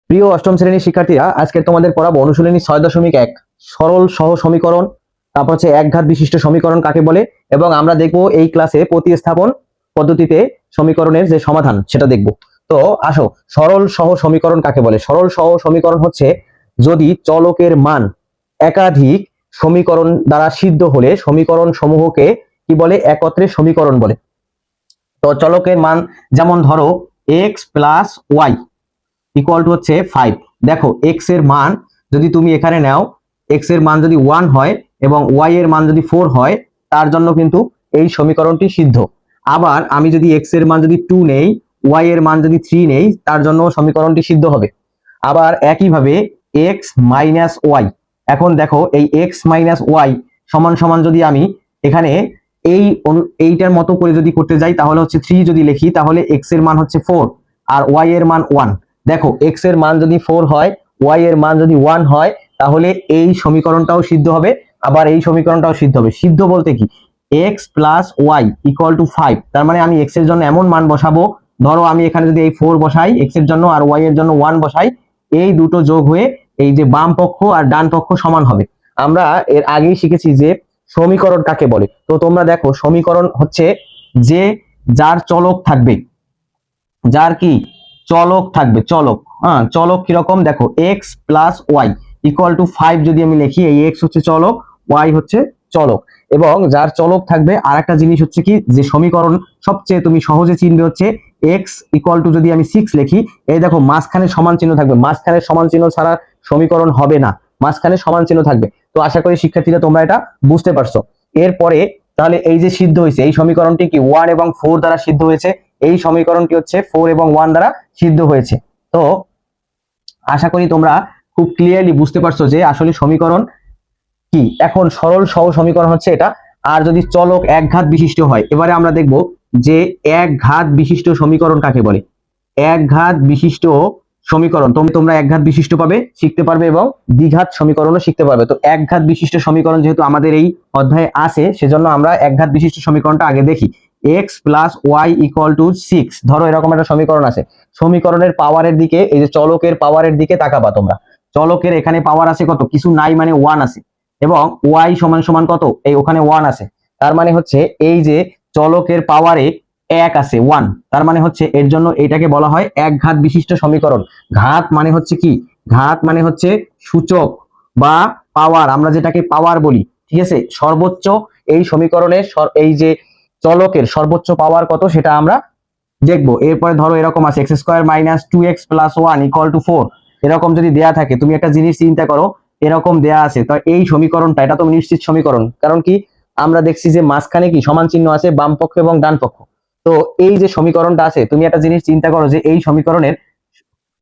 প্রিয় অষ্টম শ্রেণীর শিক্ষার্থীরা, আজকে তোমাদের পড়াবো অনুশীলনী 6.1 সরল সহ সমীকরণ। তারপর হচ্ছে একঘাত বিশিষ্ট সমীকরণ কাকে বলে, এবং আমরা দেখবো এই ক্লাসে প্রতিস্থাপন পদ্ধতিতে সমীকরণের যে সমাধান সেটা দেখব। তো আসো, সরল সহ সমীকরণ কাকে বলে? সরল সহ সমীকরণ হচ্ছে যদি চলকের মান একাধিক সমীকরণ দ্বারা সিদ্ধ হলে সমীকরণ সমূহকে কি বলে? একত্রে সমীকরণ বলে। তো চলকের মান যেমন ধরো x plus y equal to হচ্ছে 5। দেখো এক্স এর মান যদি তুমি এখানে নাও, এক্স এর মান যদি 1 হয় এবং ওয়াই এর মান যদি 4 হয়, তার জন্য কিন্তু এই সমীকরণটি সিদ্ধ। আবার আমি যদি এক্স এর মান যদি 2 নেই, ওয়াই এর মান যদি 3 নেই, তার জন্য সমীকরণটি সিদ্ধ হবে। আবার একইভাবে এক্স মাইনাস ওয়াই, এখন দেখো এই এক্স মাইনাস ওয়াই সমান সমান যদি আমি এখানে এইটার মতো করে যদি করতে যাই, তাহলে হচ্ছে 3 যদি লিখি, তাহলে এক্স এর মান হচ্ছে 4 আর ওয়াই এর মান 1। দেখো এক্স এর মান যদি 4 হয়, ওয়াই এর মান যদি 1 হয়, তাহলে এই সমীকরণটাও সিদ্ধ হবে, আবার এই সমীকরণটাও সিদ্ধ হবে। সিদ্ধ বলতে কি? X plus y equal to 5, তার মানে আমি এক্স এর জন্য এমন মান বসাবো, ধরো আমি এখানে যদি এই 4 বসাই এক্স এর জন্য আর ওয়াই এর জন্য 1 বসাই, এই দুটো যোগ হয়ে এই যে বাম পক্ষ আর ডান পক্ষ সমান হবে। আমরা এর আগেই শিখেছি যে সমীকরণ কাকে বলে। তো তোমরা দেখো, সমীকরণ হচ্ছে যে যার চলক থাকবে, যার কি চলক থাকবে, চলক। হ্যাঁ, চলক কিরকম? দেখো x plus y equal to 5 যদি আমি লিখি, এই এক্স হচ্ছে চলক, ওয়াই হচ্ছে চলক, এবং যার চলক থাকবে। আর একটা জিনিস হচ্ছে কি, যে সমীকরণ সবচেয়ে তুমি সহজে চিনবে হচ্ছে এক্স ইকুয়াল টু যদি আমি 6 লিখি, এই দেখো মাঝখানে সমান চিহ্ন থাকবে, মাঝখানে সমান চিহ্ন ছাড়া সমীকরণ হবে না, মাঝখানে সমান চিহ্ন থাকবে। তো আশা করি শিক্ষার্থীরা তোমরা এটা বুঝতে পারছো। এরপরে তাহলে এই যে সিদ্ধ হয়েছে, এই সমীকরণটি কি 1 এবং 4 দ্বারা সিদ্ধ হয়েছে, এই সমীকরণটি হচ্ছে 4 এবং 1 দ্বারা সিদ্ধ হয়েছে। তো আশা করি তোমরা খুব ক্লিয়ারলি বুঝতে পারছো যে আসলে সমীকরণ কি। এখন সরল সহ সমীকরণ হচ্ছে এটা। আর যদি চলক একঘাত বিশিষ্ট হয়, এবারে আমরা দেখব যে একঘাত বিশিষ্ট সমীকরণ কাকে বলে। একঘাত বিশিষ্ট সমীকরণ তোমরা একঘাত বিশিষ্ট পাবে, শিখতে পারবে, এবং দ্বিঘাত সমীকরণও শিখতে পারবে। তো একঘাত বিশিষ্ট সমীকরণ যেহেতু আমাদের এই অধ্যায়ে আছে, সেজন্য আমরা একঘাত বিশিষ্ট সমীকরণটা আগে দেখি। X plus y equal to 6, ধরো এরকম একটা সমীকরণ আছে। সমীকরণের পাওয়ারের দিকে, এই যে চলকের পাওয়ারের দিকে তাকাবা তোমরা। চলকের এখানে পাওয়ার আছে কত? কিছু নাই, মানে 1 আছে, এবং ওয়াই সমান সমান কত? এই ওখানে 1 আছে। তার মানে হচ্ছে এই যে চলকের পাওয়ারে 1 আছে, 1, তার মানে হচ্ছে এর জন্য এটাকে বলা হয় একঘাত বিশিষ্ট সমীকরণ। ঘাত মানে হচ্ছে কি? ঘাত মানে হচ্ছে সূচক বা পাওয়ার, আমরা যেটাকে পাওয়ার বলি, ঠিক আছে? সর্বোচ্চ এই সমীকরণের এই যে চলকের সর্বোচ্চ পাওয়ার কত সেটা আমরা দেখবো। এরপরে ধরো এরকম আছে x square minus 2x plus 1 equal to 4, এরকম যদি দেয়া থাকে, তুমি একটা জিনিস চিন্তা করো, এরকম দেয়া আছে, তো এই সমীকরণটা, এটা তো নিশ্চিত সমীকরণ। কারণ কি? আমরা দেখছি যে মাঝখানে কি সমান চিহ্ন আছে, বাম পক্ষ এবং ডান পক্ষ। তো এই যে সমীকরণটা আছে, তুমি একটা জিনিস চিন্তা করো যে এই সমীকরণের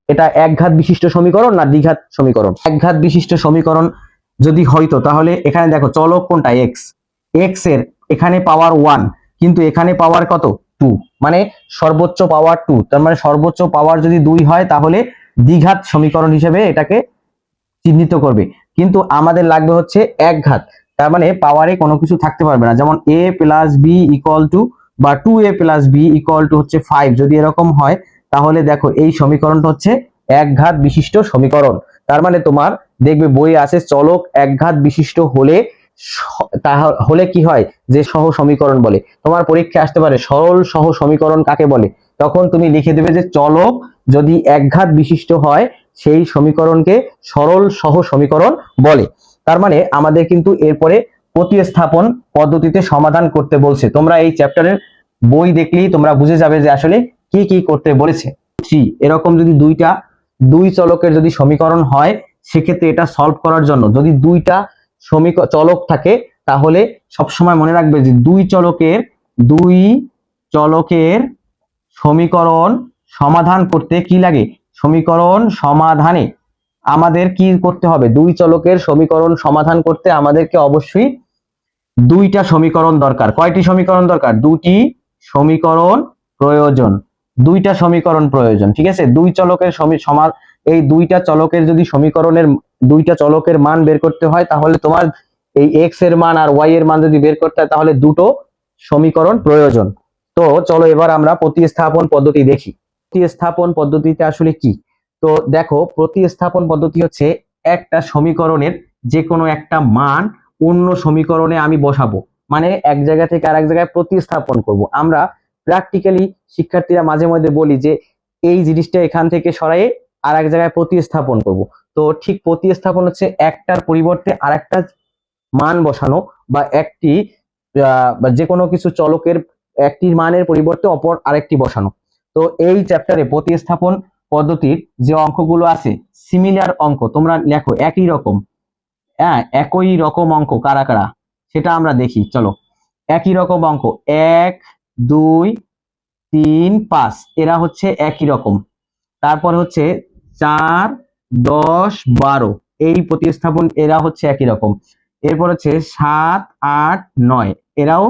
এটা একঘাত বিশিষ্ট সমীকরণ না দ্বিঘাত সমীকরণ? একঘাত বিশিষ্ট সমীকরণ যদি হয়তো, তাহলে এখানে দেখো চলক কোনটা? এক্স। এক্স এর এখানে পাওয়ার 1, কিন্তু এখানে পাওয়ার কত? 2, মানে সর্বোচ্চ পাওয়ার 2। তার মানে সর্বোচ্চ পাওয়ার যদি 2 হয়, তাহলে দ্বিঘাত সমীকরণ হিসেবে এটাকে চিহ্নিত করবে। কিন্তু আমাদের লাগবে হচ্ছে একঘাত, তার মানে পাওয়ারে কোনো কিছু থাকতে পারবে না। যেমন a plus b equal to, বা 2a plus b equal to হচ্ছে 5, যদি এরকম হয়, তাহলে দেখো এই সমীকরণটা হচ্ছে একঘাত বিশিষ্ট সমীকরণ। তার মানে তোমার দেখবে বইয়ে আছে চলক একঘাত বিশিষ্ট হলে হলে কি হয়, যে সহ সমীকরণ বলে। তোমার পরীক্ষা আসতে পারে সরল সহ সমীকরণ কাকে বলে, তখন তুমি লিখে দেবে যে চলক যদি একঘাত বিশিষ্ট হয়, সেই সমীকরণকে সরল সহ সমীকরণ বলে। তার মানে আমাদের কিন্তু এরপরে প্রতিস্থাপন পদ্ধতিতে সমাধান করতে বলছে। তোমরা এই চ্যাপ্টারের বই দেখলেই তোমরা বুঝে যাবে যে আসলে কি কি করতে বলেছে। এরকম যদি দুই চলকের যদি সমীকরণ হয়, সেক্ষেত্রে এটা সলভ করার জন্য যদি দুইটা চলক থাকে, তাহলে সবসময় মনে রাখবে যে দুই চলকের সমীকরণ সমাধান করতে কি লাগে? সমীকরণ সমাধানে আমাদের কি করতে হবে? দুই চলকের সমীকরণ সমাধান করতে আমাদেরকে অবশ্যই দুইটা সমীকরণ দরকার। কয়টি সমীকরণ দরকার? দুটি সমীকরণ প্রয়োজন, দুইটা সমীকরণ প্রয়োজন, ঠিক আছে? দুই চলকের এই দুইটা চলকের যদি সমীকরণের দুইটা চলকের মান বের করতে হয়, তাহলে তোমার এই এক্স এর মান আর ওয়াই এর মান যদি বের করতে হয়, তাহলে দুটো সমীকরণ প্রয়োজন। তো চলো এবার আমরা প্রতিস্থাপন পদ্ধতি দেখি। প্রতিস্থাপন পদ্ধতিতে আসলে কি? তো দেখো প্রতিস্থাপন পদ্ধতি হচ্ছে একটা সমীকরণের যে কোনো একটা মান অন্য সমীকরণে আমি বসাবো, মানে এক জায়গা থেকে আরেক জায়গায় প্রতিস্থাপন করব। আমরা প্র্যাকটিক্যালি শিক্ষার্থীরা মাঝে মধ্যে বলি যে এই জিনিসটা এখান থেকে সরাই আর এক জায়গায় প্রতিস্থাপন করব। তো ঠিক প্রতিস্থাপন হচ্ছে একটার পরিবর্তে আরেকটা মান বসানো, বা একটি বা যে কোনো কিছু চলকের একটি মানের পরিবর্তে অপর আরেকটি বসানো। তো এই চ্যাপ্টারে প্রতিস্থাপন পদ্ধতির যে অঙ্কগুলো আছে, সিমিলার অঙ্ক তোমরা লেখো, একই রকম, হ্যাঁ একই রকম অঙ্ক কারা কারা সেটা আমরা দেখি। চলো, একই রকম অঙ্ক 1 2 3 5 এরা হচ্ছে একই রকম। তারপর হচ্ছে 4 10 12 এই প্রতিস্থাপন এরা হচ্ছে একই রকম। এরপর হচ্ছে 7 8 9 এরাও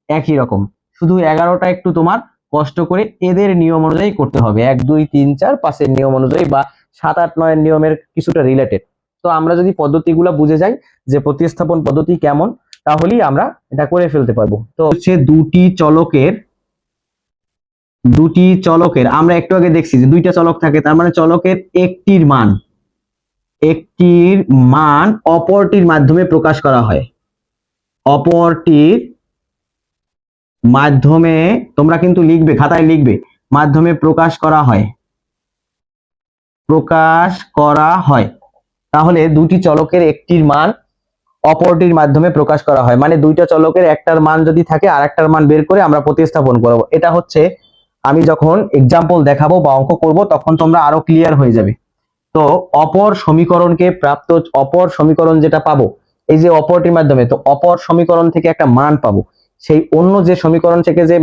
একই রকম। শুধু 11টা একটু তোমার কষ্ট করে এদের নিয়ম অনুযায়ী করতে হবে, 1 2 3 4 5 এর নিয়ম অনুযায়ী, বা 7 8 9 এর নিয়মের কিছুটা রিলেটেড। তো আমরা যদি পদ্ধতিগুলো বুঝে যাই যে প্রতিস্থাপন পদ্ধতি কেমন, তাহলেই আমরা এটা করে ফেলতে পারবো। তো হচ্ছে দুটি চলকের আমরা একটু আগে দেখছি যে দুইটা চলক থাকে, তার মানে চলকের একটির মান অপরটির মাধ্যমে প্রকাশ করা হয়। অপরটির মাধ্যমে, তোমরা কিন্তু লিখবে, খাতায় লিখবে, মাধ্যমে প্রকাশ করা হয়। তাহলে দুটি চলকের একটির মান অপরটির মাধ্যমে প্রকাশ করা হয়, মানে দুইটা চলকের একটার মান যদি থাকে আর একটার মান বের করে আমরা প্রতিস্থাপন করব। এটা হচ্ছে আমি যখন এক্সাম্পল দেখাবো বা অঙ্ক করব তখন তোমরা আরো ক্লিয়ার হয়ে যাবে। তো অপর সমীকরণ যেটা পাবো এই যে অপরটির মাধ্যমে, তো অপর সমীকরণ থেকে একটা মান পাবো, সেই অন্য যে সমীকরণ থেকে যে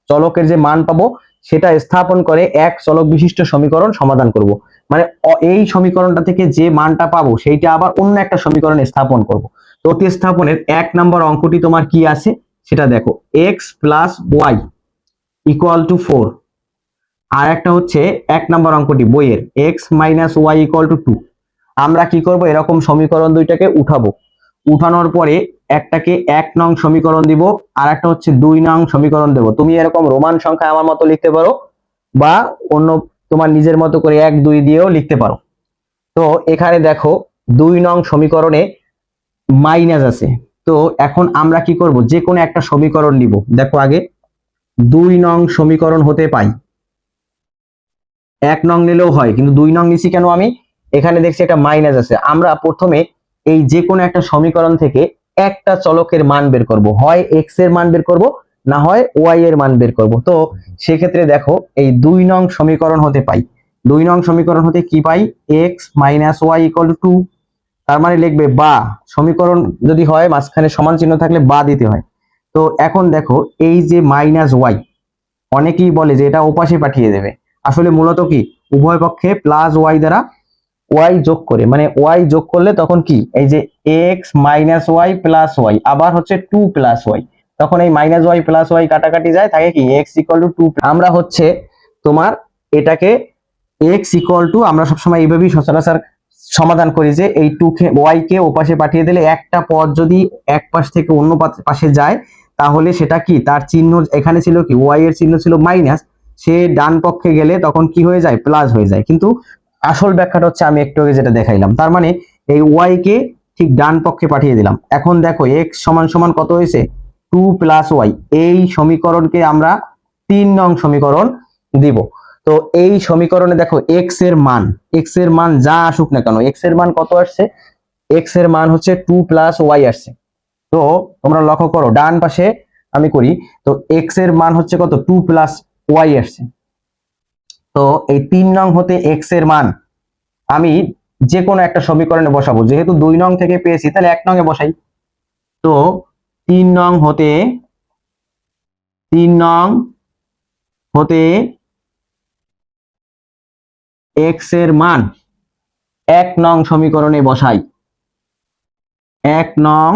চলকের যে মান পাবো সেটা স্থাপন করে এক চলক বিশিষ্ট সমীকরণ সমাধান করব। মানে এই সমীকরণটা থেকে যে মানটা পাবো সেইটা আবার অন্য একটা সমীকরণে স্থাপন করব। তো প্রতিস্থাপনের 1 নম্বর অঙ্কটি তোমার কি আছে সেটা দেখো, x + y = 4। আর একটা হচ্ছে 1 নম্বর অঙ্কটি বইয়ের, x - y = 2। আমরা কি করব, এরকম সমীকরণ দুইটাকে উঠাবো, উঠানোর পরে একটাকে 1 নং সমীকরণ দিব, আর একটা হচ্ছে 2 নং সমীকরণ দেব। তুমি এরকম রোমান সংখ্যা আমার মতো লিখতে পারো, বা অন্য তোমার নিজের মতো করে 1 2 দিয়েও লিখতে পারো। তো এখানে দেখো 2 নং সমীকরণে মাইনাস আছে। তো এখন আমরা কি করব, যে কোনো একটা সমীকরণ নিব। দেখো আগে 2 নং সমীকরণ হতে পাই, 1 নং নিলেও হয়, কিন্তু 2 নং নিছি কেন, আমি এখানে দেখছি একটা মাইনাস আছে। আমরা প্রথমে এই যে কোনো একটা সমীকরণ থেকে একটা চলকের মান বের করব, হয় x এর মান বের করব, না হয় y এর মান বের করব। তো সেক্ষেত্রে দেখো এই 2 নং সমীকরণ হতে পাই, 2 নং সমীকরণ হতে কি পাই, x - y = 2। তার মানে লিখবে বা, সমীকরণ যদি হয় মাঝখানে সমান চিহ্ন থাকলে বা দিতে হয়। তো এখন দেখো এই যে -y, অনেকেই বলে যে এটা ওপাশে পাঠিয়ে দেবে, আসলে মূলত কি উভয় পক্ষে +y দ্বারা y যোগ করে, মানে y যোগ করলে তখন কি এই যে x - y + y আবার হচ্ছে 2 + y, তখন এই -y + y কাটাকাটি যায়, থাকে কি x = 2। আমরা হচ্ছে তোমার এটাকে x = আমরা সবসময় এইভাবেই সচরাচর সমাধান করি যে এই 2 কে y কে ওপাশে পাঠিয়ে দিলে একটা পদ যদি এক পাশ থেকে অন্য পাশে যায় তাহলে সেটা কি, তার চিহ্ন এখানে ছিল কি y এর চিহ্ন ছিল মাইনাস, সে ডান পক্ষে গেলে তখন কি হয়ে যায়, প্লাস হয়ে যায়। কিন্তু আসল ব্যাখ্যাটা হচ্ছে আমি একটু আগে যেটা দেখাইলাম, তার মানে এই y কে ঠিক ডান পক্ষে পাঠিয়ে দিলাম। এখন দেখো x = কত হয়েছে, 2 + y। এই সমীকরণকে আমরা 3 নং সমীকরণ দিব। তো এই সমীকরণে দেখো x এর মান যা আসুক না কেন, x এর মান কত আসছে, x এর মান হচ্ছে 2 + y আসছে। তো তোমরা লক্ষ্য করো ডান পাশে আমি করি, তো x এর মান হচ্ছে কত, 2 + y আসছে। তো এই 3 নং হতে x এর মান আমি যে কোনো একটা সমীকরণে বসাবো, যেহেতু 2 নং থেকে পেয়েছি তাহলে 1 নং এ বসাই। তো 3 নং হতে x এর মান 1 নং সমীকরণে বসাই, 1 নং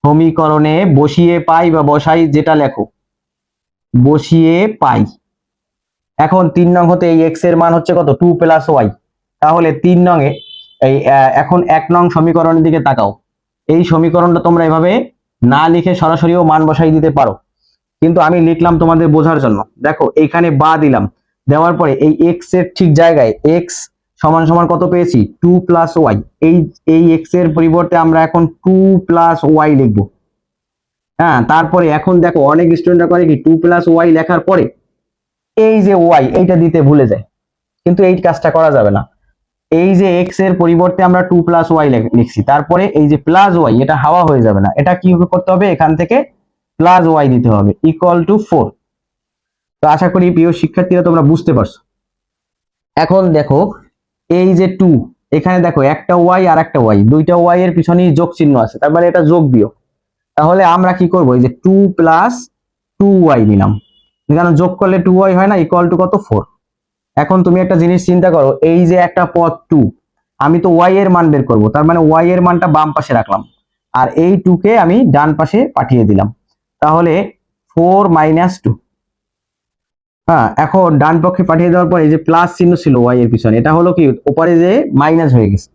সমীকরণে বসিয়ে পাই, বা বসাই যেটা লেখো, বসিয়ে পাই। এখন 3 নং হতে এই x এর মান হচ্ছে কত, 2 + y। তাহলে 3 নং এ এই এখন 1 নং সমীকরণের দিকে তাকাও। এই সমীকরণটা তোমরা এভাবে না লিখে সরাসরিও মান বসাই দিতে পারো, কিন্তু আমি লিখলাম তোমাদের বোঝার জন্য। দেখো এইখানে বা দিলাম, দেওয়ার পরে এই এক্স এর ঠিক জায়গায় এক্স সমান সমান কত পেয়েছি 2 + y। এই এই এক্স এর পরিবর্তে আমরা এখন 2 + y লিখবো। হ্যাঁ, তারপরে এখন দেখো অনেক স্টুডেন্টরা করে কি 2 + y লেখার পরে এই যে y এইটা দিতে ভুলে যায়, কিন্তু এই কাজটা করা যাবে না। এই যে এক্স এর পরিবর্তে আমরা 2 + y লিখছি, তারপরে এই যে +y এটা হাওয়া হয়ে যাবে না, এটা কি করতে হবে, এখান থেকে +y দিতে হবে = 4। তো আশা করি প্রিয় শিক্ষার্থীরা তোমরা বুঝতে পারছো। এখন দেখো এই যে 2, এখানে দেখো একটা y আর একটা y, দুইটা y এর পিছনেই যোগ চিহ্ন আছে, তার মানে এটা যোগ বিয়োগ। তাহলে আমরা কি করব, এই যে 2 + 2y নিলাম, কারণ যোগ করলে 2y হয় না, = কত 4। এখন তুমি একটা জিনিস চিন্তা করো, এই যে একটা পদ 2, আমি তো y এর মান বের করব, তার মানে y এর মানটা বাম পাশে রাখলাম আর এই 2 কে আমি ডান পাশে পাঠিয়ে দিলাম। তাহলে 4 - 2। হ্যাঁ, এখন ডান পক্ষে পাঠিয়ে দেওয়ার পর এই যে প্লাস চিহ্ন ছিল y এর পিছনে, এটা হলো কি উপরে যে মাইনাস হয়ে গেছে,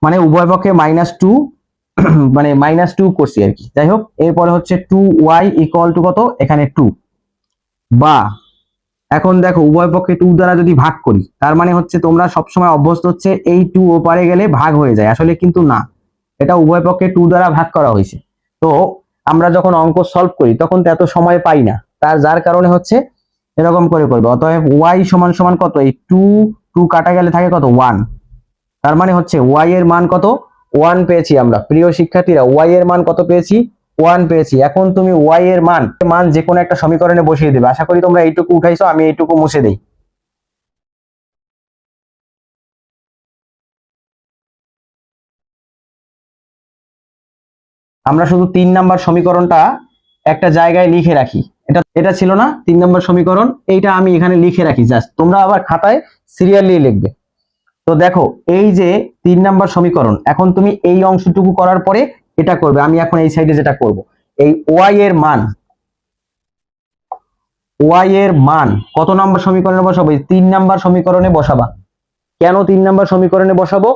মানে উভয় পক্ষে -2 মানে -2 করছি আর কি। যাই হোক, এরপরে হচ্ছে 2y = কত, এখানে 2। বা এখন দেখো উভয় পক্ষে 2 দ্বারা যদি ভাগ করি, তার মানে হচ্ছে তোমরা সবসময় অভ্যস্ত হচ্ছে এই 2 ওপারে গেলে ভাগ হয়ে যায়, আসলে কিন্তু না, এটা উভয় পক্ষে 2 দ্বারা ভাগ করা হয়েছে। তো আমরা যখন অঙ্ক সলভ করি তখন তো এত সময় পাই না, যার কারণে হচ্ছে এরকম করে করবে। অতএব y = কত, এই 2 2 কাটা গেলে থাকে কত 1, তার মানে হচ্ছে y এর মান কত 1 পেয়েছি আমরা। প্রিয় শিক্ষার্থীরা y এর মান কত পেয়েছি, 1 পেয়েছি। এখন তুমি y এর মান যে কোনো একটা সমীকরণে বসিয়ে দেবে। আশা করি তোমরা এইটুকু উঠাইছো, আমি এইটুকু মুছে দেই। আমরা শুধু 3 নাম্বার সমীকরণটা একটা জায়গায় লিখে রাখি, এটা ছিল না 3 নাম্বার সমীকরণ, এইটা আমি এখানে লিখে রাখি, জাস্ট তোমরা আবার খাতায় সিরিয়ালি লিখবে। তো দেখো এই যে 3 নাম্বার সমীকরণ, এখন তুমি এই অংশটুকু করার পরে এটা করবে। আমি এখন এই সাইডে যেটা করব, এই y এর মান কত নাম্বার সমীকরণে বসাবো, এই 3 নাম্বার সমীকরণে বসাবা। কেন 3 নাম্বার সমীকরণে বসাবো,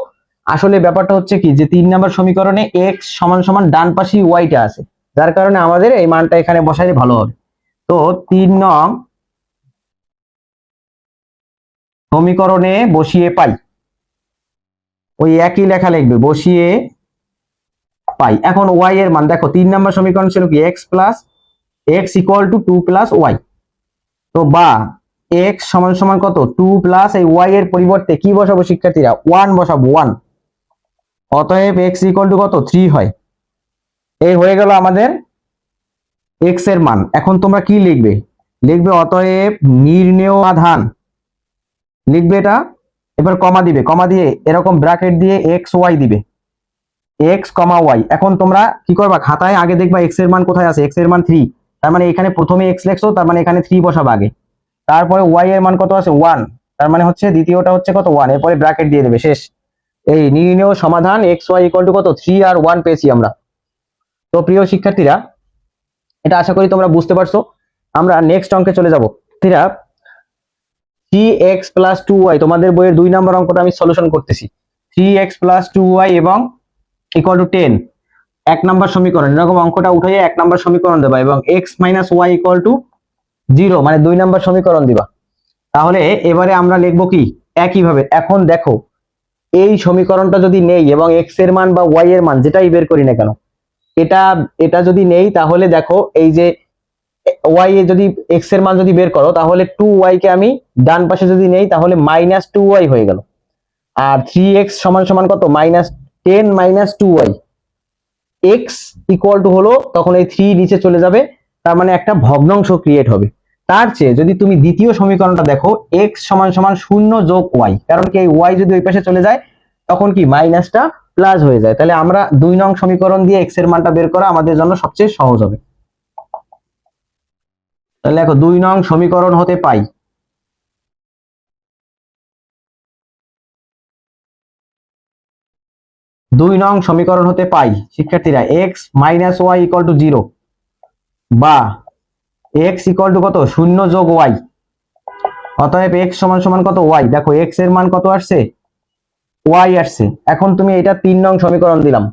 আসলে ব্যাপারটা হচ্ছে কি যে 3 নাম্বার সমীকরণে x = ডান পাশে y টা আছে, যার কারণে আমাদের এই মানটা এখানে বসাইলে ভালো হবে। তো 3 নং সমীকরণে বসিয়ে পাই, ওই একই লেখা লিখবে, বসিয়ে পাই। এখন y এর মান দেখো 3 নাম্বার সমীকরণ ছিল কি x = 2 + y। তো বা x = কত 2 প্লাস এই y এর পরিবর্তে কি বসাবো শিক্ষার্থীরা, 1 বসাবো 1। অতএব x = কত 3 হয়। এই হয়ে গেল আমাদের x এর মান। এখন তোমরা কি লিখবে, লিখবে অতএব নির্ণেয় সমাধান, লিখবে এটা। এবার কমা দিবে, কমা দিয়ে এরকম ব্র্যাকেট দিয়ে x y দিবে, x, y। এখন তোমরা কি করবা, খাতায় আগে দেখবা x এর মান কোথায় আছে, x এর মান 3, তার মানে এখানে প্রথমে x লিখছো, তার মানে এখানে 3 বসাবা আগে। তারপরে y এর মান কত আছে 1, তার মানে হচ্ছে দ্বিতীয়টা হচ্ছে কত 1, এরপরে ব্র্যাকেট দিয়ে দেবে, শেষ। এই নির্ণেয় সমাধান x y = কত 3 আর 1 পেয়েছি আমরা। তো প্রিয় শিক্ষার্থীরা, এটা আশা করি তোমরা বুঝতে পারছো। আমরা নেক্সট অঙ্কে চলে যাব। শিক্ষার্থীরা, 3x + 2y, তোমাদের বইয়ের 2 নম্বর অঙ্কটা আমি সলিউশন করতেছি। 3x + 2y এবং = 10, 1 নম্বর সমীকরণ। এরকম অঙ্কটা উঠিয়ে 1 নম্বর সমীকরণ দেবা এবং x - y = 0, মানে 2 নম্বর সমীকরণ দিবা। তাহলে এবারে আমরা লিখব কি একই ভাবে। এখন দেখো এই সমীকরণটা যদি নেই এবং x এর মান বা y এর মান যেটাই বের করি না কেন, এটা এটা যদি নেই, তাহলে দেখো এই যে y এ যদি x এর মান যদি বের করো, তাহলে 2y কে আমি ডান পাশে যদি নেই, তাহলে -2y হয়ে গেল। আর 3x = কত -10 - 2y। x হলো, তখন এই 3 নিচে চলে যাবে, তার মানে একটা ভগ্নাংশ ক্রিয়েট হবে। তার চেয়ে যদি তুমি দ্বিতীয় সমীকরণটা দেখো, x = 0 + y, কারণ কি এই y যদি ওই পাশে চলে যায় তখন কি মাইনাসটা প্লাস হয়ে যায়। তাহলে আমরা 2 নং সমীকরণ দিয়ে x এর মানটা বের করা আমাদের জন্য সবচেয়ে সহজ হবে। তাহলে দেখো 2 নং সমীকরণ হতে পাই 2 নং সমীকরণ হতে পাই শিক্ষার্থীরা x - y = 0 বা x = কত 0 + y। অতএব x = কত y, দেখো x এর মান কত আসছে y আসছে। এখন তুমি এটা 3 নং সমীকরণ দিলাম,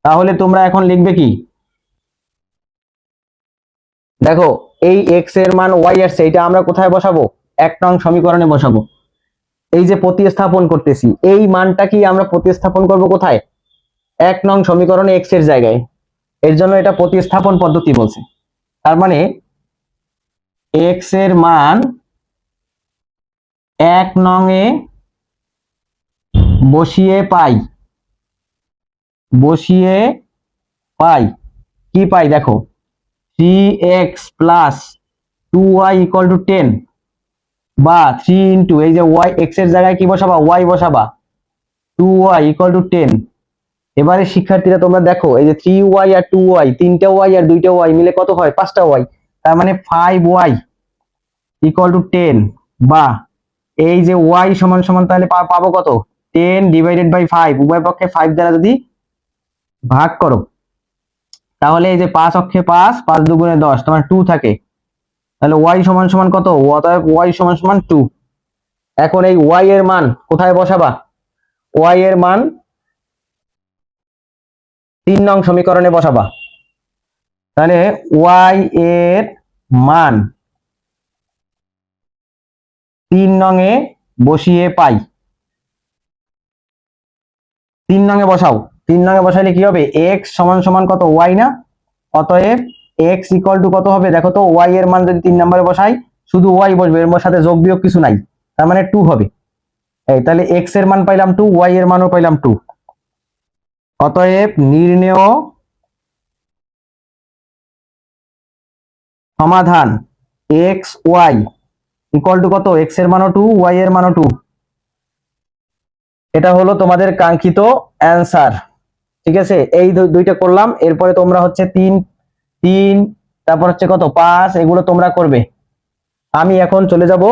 তাহলে তোমরা এখন লিখবে কি, দেখো এই এক্স এর মান ওয়াই আসছে, এটা আমরা কোথায় বসাবো? 1 নং সমীকরণে বসাবো। এই যে প্রতিস্থাপন করতেছি, এই মানটা কি আমরা প্রতিস্থাপন করব কোথায়? 1 নং সমীকরণে এক্স এর জায়গায়। এর জন্য এটা প্রতিস্থাপন পদ্ধতি বলছে। তার মানে এক্স এর মান 1 নং এ বসিয়ে পাই কি পাই দেখো, 3x plus 2y equal to 10, বা 3 ইন্টু এই যে y x এর জায়গায় কি বসাবা? y বসাবা, 2y equal to 10। এবারে শিক্ষার্থীরা তোমরা দেখো, এই যে 3y আর 2y, 3টা y আর 2টা y মিলে কত হয়? 5টা y। তার মানে 5y ইকুয়াল টু 10, বা এই যে y সমান সমান তাহলে পাবো কত? 10 ডিভাইডেড বাই 5, উভয় পক্ষে 5 দ্বারা যদি ভাগ করো তাহলে এই যে 5 অক্ষে 5, 5 দুগুণে 10, তোমার 2 থাকে। তাহলে y সমান সমান কত? অতএব y সমান সমান 2। এখন এই y এর মান কোথায় বসাবা? y এর মান 3 নং সমীকরণে বসাবা। তাহলে y এর মান 3 নং এ বসিয়ে পাই। 3 নং এ বসাও। 3 নং এ বসাইলে কি হবে? x সমান সমান কত? y না? অতএব x ইকুয়াল টু কত হবে? দেখো তো, y এর মান যদি 3 নম্বরে বসাই, শুধু y বসবে, এর সাথে যোগ বিয়োগ কিছু নাই, তার মানে 2 হবে। এই তাহলে x এর মান পাইলাম 2, y এর মানও পাইলাম 2। অতএব নির্ণেয় সমাধান x y ইকুয়াল টু কত? x এর মানও 2, y এর মানও 2। এটা হলো তোমাদের কাঙ্ক্ষিত অ্যান্সার। ঠিক আছে, এই দুইটা করলাম। এরপরে তোমরা হচ্ছে 3 3 তারপর হচ্ছে কত 5, এগুলো তোমরা করবে। আমি এখন চলে যাব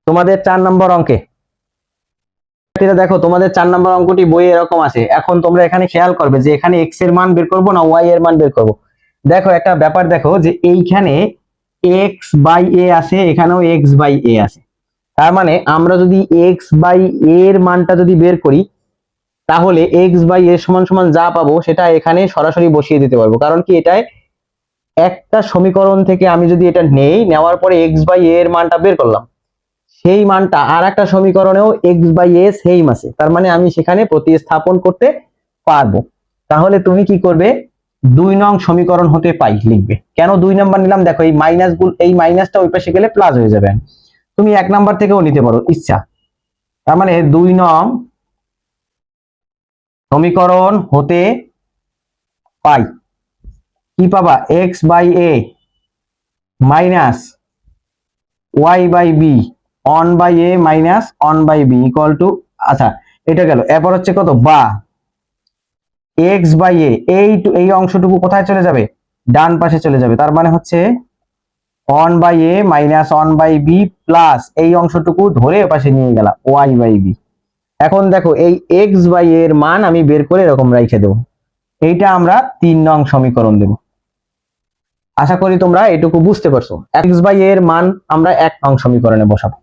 তোমাদের 4 নম্বর অঙ্কে। দেখো, তোমাদের 4 নম্বর অঙ্কটি বইয়ে এরকম আছে। এখন তোমরা এখানে খেয়াল করবে যে এখানে x এর মান বের করব না y এর মান বের করব। দেখো একটা ব্যাপার, দেখো যে এইখানে x বাই a আছে, এখানেও x বাই a আছে। তার মানে আমরা যদি x বাই a এর মানটা যদি বের করি, তাহলে x বাই a সমান সমান যা পাবো সেটা এখানে সরাসরি বসিয়ে দিতে পারবো। কারণ কি, এটাই একটা সমীকরণ থেকে আমি যদি এটা নেওয়ার পরে x বাই a এর মানটা বের করলাম, সেই মানটা আর একটা সমীকরণেও x বাই a সেম আছে, তার মানে আমি সেখানে প্রতিস্থাপন করতে পারবো। তাহলে তুমি কি করবে? 2 নং সমীকরণ হতে পাই লিখবে। কেন 2 নাম্বার নিলাম? দেখো, এই এই মাইনাসটা ওই পাশে গেলে প্লাস হয়ে যাবে। তুমি 1 নাম্বার থেকেও নিতে পারো ইচ্ছা। তার মানে 2 নং সমীকরণ হতে পাই কি পাবা? x by a minus y by b one by a minus one by b equal to, আচ্ছা এটা গেল। এরপর হচ্ছে কত? বা x বাই a, এই অংশটুকু কোথায় চলে যাবে? ডান পাশে চলে যাবে। তার মানে হচ্ছে one by a minus one by b plus এই অংশটুকু ধরে পাশে নিয়ে গেলাম y বাই b। এখন দেখো, এই x বাই a এর মান আমি বের করে এরকম রেখে দেবো। এইটা আমরা 3 নং সমীকরণ দেব। আশা করি তোমরা এটুকু বুঝতে পারছো। x বাই a এর মান আমরা 1 নং সমীকরণে বসাবো।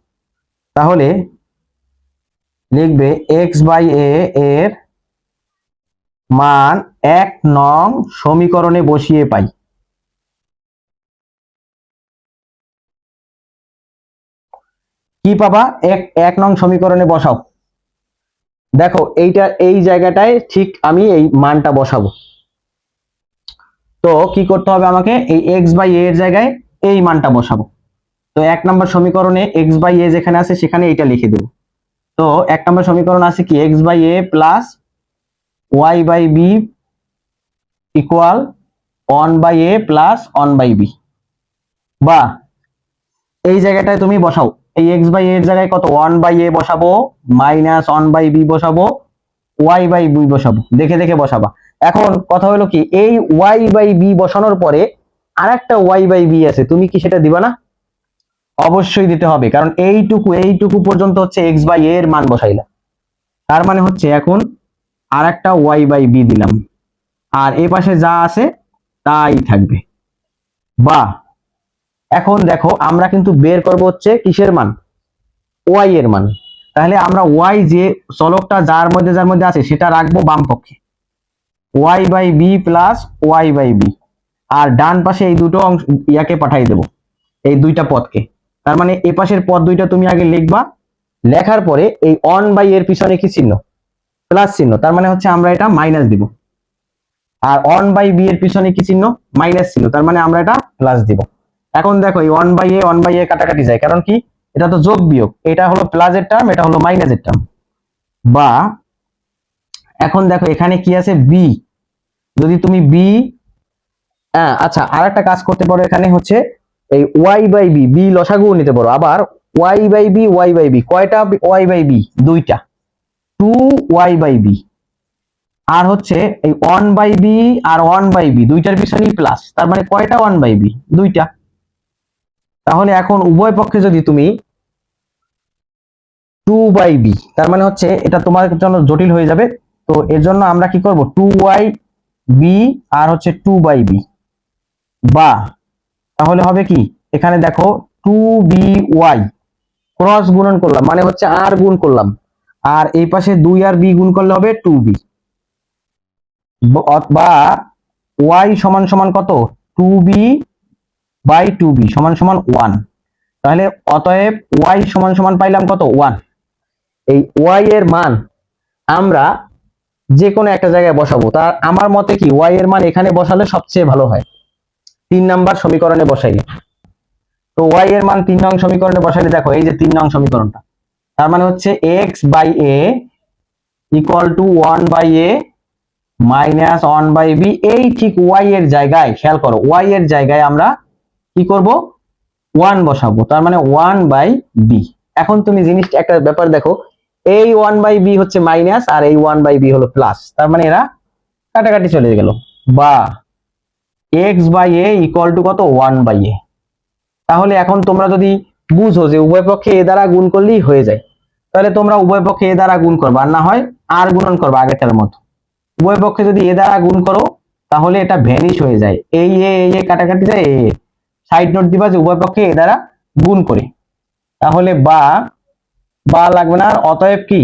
তাহলে লিখবে x বাই a এর মান 1 নং সমীকরণে বসিয়ে পাই। কি পাবা? 1 নং সমীকরণে বসাও। দেখো, এই জায়গাটায় ঠিক আমি এই মানটা বসাবো। তো কি করতে হবে আমাকে? এই x বাই a এর জায়গায় এই মানটা বসাবো। তো 1 নম্বর সমীকরণে x বাই a যেখানে আছে সেখানে এটা লিখে দেব। তো 1 নম্বর সমীকরণ আছে কি? x by a plus y by b equal one by a plus one by b। বা এই জায়গাটায় তুমি বসাও, এই x বাই a এর জায়গায় কত? 1 বাই a বসাবো, মাইনাস 1 বাই b বসাবো, y বাই b বসাবো। দেখে দেখে বসাবা। এখন কথা হলো কি, এই y বাই b বসানোর পরে আরেকটা y বাই b আছে, তুমি কি সেটা দিবা না? অবশ্যই দিতে হবে, কারণ এইটুকু পর্যন্ত হচ্ছে x বাই a এর মান বসাইলা। তার মানে হচ্ছে এখন আরেকটা y বাই b দিলাম, আর এই পাশে যা আছে তাই থাকবে। বা এখন দেখো, আমরা কিন্তু বের করব হচ্ছে কিসের মান? y এর মান। তাহলে আমরা y যে চলকটা যার মধ্যে আছে সেটা রাখবো বাম পক্ষে, y by b plus y by b। আর ডান পাশে এই দুটো অংশ ইয়াকে পাঠিয়ে দেব, এই দুইটা পদকে। তার মানে এ পাশের পদ দুইটা তুমি আগে লিখবা, লেখার পরে এই অন বাই এর পিছনে কি চিহ্ন, প্লাস চিহ্ন, তার মানে হচ্ছে আমরা এটা মাইনাস দিব। আর অন বাই বি এর পিছনে কি চিহ্ন, মাইনাস চিহ্ন, তার মানে আমরা এটা প্লাস দিব। এখন দেখো এই অন বাই এ কাটাকাটি যায়, কারণ কি এটা তো যোগ বিয়োগ, এটা হলো প্লাসের টার্ম, এটা হলো মাইনাসের টার্ম। বা এখন দেখো এখানে কি আছে বি, যদি তুমি বি, আচ্ছা আর একটা কাজ করতে পারো, এখানে হচ্ছে এই ওয়াই বাই বি, বি লসাগুও নিতে পারো। আবার ওয়াই বাই বি কয়টা ওয়াই বাই বি, দুইটা, 2y/b। আর হচ্ছে এই 1/b আর 1/b দুইটার পিছনেই প্লাস, তার মানে কয়টা 1/b, দুইটা। তাহলে এখন উভয় পক্ষে যদি তুমি 2/b, তার মানে হচ্ছে এটা তোমার জন্য জটিল হয়ে যাবে, তো এর জন্য আমরা কি করব 2y/b আর হচ্ছে 2/b, বা তাহলে হবে কি এখানে দেখো 2by ক্রস গুণন করলাম, মানে হচ্ছে আর গুণ করলাম, আর এই পাশে 2 আর b গুণ করলে হবে 2b, বা y সমান সমান কত, 2b/2b সমান সমান 1। তাহলে অতএব y সমান সমান পাইলাম কত, 1। এই y এর মান আমরা যে কোনো একটা জায়গায় বসাবো, তার আমার মতে কি y এর মান এখানে বসালে সবচেয়ে ভালো হয়, 3 নাম্বার সমীকরণে বসাইলে। তো y এর মান 3 নং সমীকরণে বসাইলে দেখো এই যে 3 নং সমীকরণটা, তার মানে হচ্ছে x/a = 1/a মাইনাস 1/b। এই ঠিক y এর জায়গায় খেয়াল করো, y এর জায়গায় আমরা কি করব 1 বসাবো, তার মানে 1/b। এখন তুমি জিনিসটা একটা ব্যাপার দেখো, এই 1/b হচ্ছে মাইনাস আর এই 1/b হলো প্লাস, তার মানে এরা কাটাকাটি চলে গেল। বা x/a = কত, 1/a। তাহলে এখন তোমরা যদি বুঝো যে উভয় পক্ষে a দ্বারা গুণ করলেই হয়ে যায়, তাহলে তোমরা উভয় পক্ষে a দ্বারা গুণ করবা, আর না হয় আর গুণন করবা আগেরটার মতো। উভয় পক্ষে যদি a দ্বারা গুণ করো তাহলে এটা ভ্যানিশ হয়ে যায়, এই এ কাটাকাটি যায়, সাইড নোট দিবা যে উভয় পক্ষে a দ্বারা গুণ করে। তাহলে বা লাগবে না, অতএব কি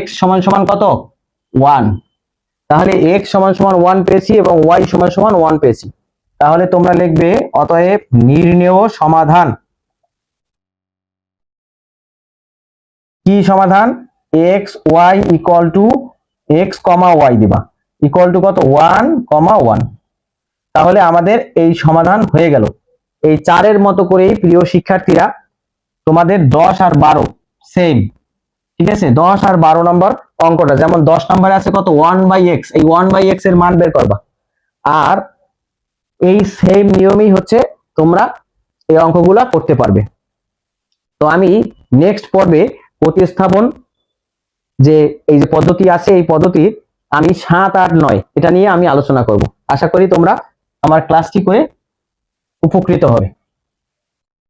x সমান সমান কত, 1। তাহলে x সমান সমান 1 পেয়েছি এবং y সমান সমান 1 পেয়েছি। তাহলে তোমরা লিখবে অতএব নির্ণেয় সমাধান। কি সমাধান, x y = x, y দিবা, ইকুয়াল টু কত, 1, 1। তাহলে আমাদের এই সমাধান হয়ে গেল। এই 4-এর মতো করেই প্রিয় শিক্ষার্থীরা তোমাদের 10 আর 12 সেম, ঠিক আছে। 10 আর 12 নম্বর অঙ্কটা যেমন 10 নম্বরে আছে কত, 1/x, এই 1/x এর মান বের করবা। আর এই সেম নিয়মই হচ্ছে তোমরা এই অঙ্কগুলা করতে পারবে। তো আমি নেক্সট পর্বে প্রতিস্থাপন যে এই যে পদ্ধতি আছে, এই পদ্ধতির আমি 7, 8, 9 এটা নিয়ে আমি আলোচনা করব। আশা করি তোমরা আমার ক্লাসটি করে উপকৃত হবে।